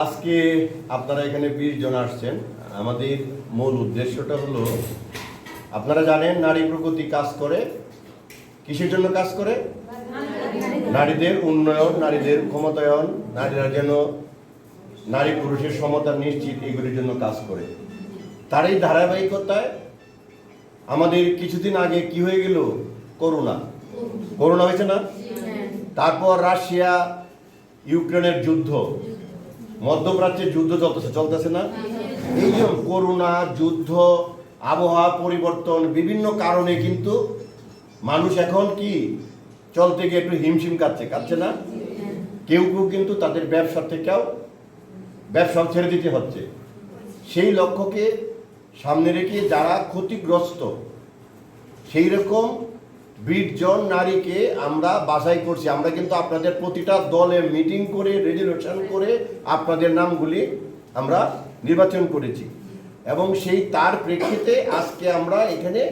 আজকে আপনারা এখানে 20 জন আসছেন। আমাদের মূল উদ্দেশ্যটা হলো, আপনারা জানেন নারী প্রগতি কাজ করে কিসের জন্য কাজ করে? নারীদের উন্নয়ন, নারীদের ক্ষমতায়ন, নারীরা যেন নারী পুরুষের সমতা নিশ্চিত, এগুলির জন্য কাজ করে। তারই ধারাবাহিকতায় আমাদের কিছুদিন আগে কি হয়ে গেল? করোনা হয়েছে না? তারপর রাশিয়া ইউক্রেনের যুদ্ধ, মধ্যপ্রাচ্যের যুদ্ধ চলতেছে না? এই যে করোনা, যুদ্ধ, আবহাওয়া পরিবর্তন, বিভিন্ন কারণে কিন্তু মানুষ এখন কি চলতে গিয়ে একটু হিমশিম কাটছে না? কেউ কিন্তু তাদের ব্যবসা থেকেও ব্যবসা ছেড়ে দিতে হচ্ছে। সেই লক্ষ্যকে সামনে রেখে যারা ক্ষতিগ্রস্ত, সেই রকম 20 জন নারীকে আমরা বাছাই করছি। আমরা কিন্তু আপনাদের প্রতিটা দলে মিটিং করে, রেজুলেশন করে আপনাদের নামগুলি আমরা নির্বাচন করেছি, এবং সেই তার প্রেক্ষিতে আজকে আমরা এখানে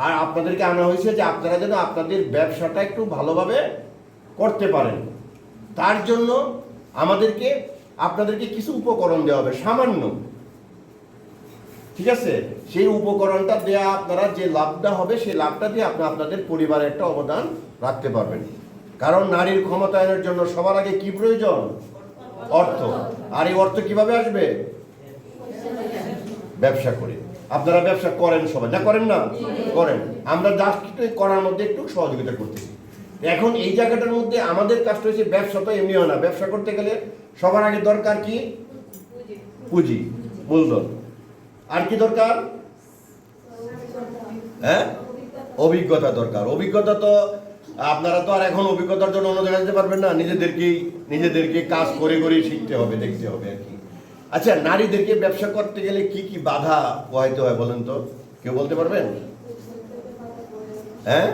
আর আপনাদেরকে আনা হয়েছে যে আপনারা যেন আপনাদের ব্যবসাটা একটু ভালোভাবে করতে পারেন। তার জন্য আপনাদেরকে কিছু উপকরণ দেওয়া হবে, সামান্য, ঠিক আছে? সেই উপকরণটা দেয়া আপনারা যে লাভটা হবে, সেই লাভটা দিয়ে আপনাদের পরিবারে একটা অবদান রাখতে পারবেন। কারণ নারীর ক্ষমতায়নের জন্য সবার আগে কি প্রয়োজন? অর্থ। আর এই অর্থ কিভাবে আসবে? ব্যবসা করে। আপনারা ব্যবসা করেন, সবাই না করেন না? করেন। আমরা জাস্ট করার মধ্যে একটু সহযোগিতা করতেছি। এখন এই জায়গাটার মধ্যে আমাদের কাজটা হচ্ছে, ব্যবসা তো এমনি হয় না। ব্যবসা করতে গেলে সবার আগে দরকার কি? পুঁজি, মূলধন। আর কি দরকার? হ্যাঁ, অভিজ্ঞতা দরকার। অভিজ্ঞতা তো আপনারা তো আর এখন অভিজ্ঞতার জন্য অন্য জায়গায় যেতে পারবেন না। নিজেদেরকে কাজ করে শিখতে হবে, দেখতে হবে আর কি। আচ্ছা, নারীদেরকে ব্যবসা করতে গেলে কি কি বাধা পোহাইতে হয় বলেন তো? কেউ বলতে পারবেন? হ্যাঁ,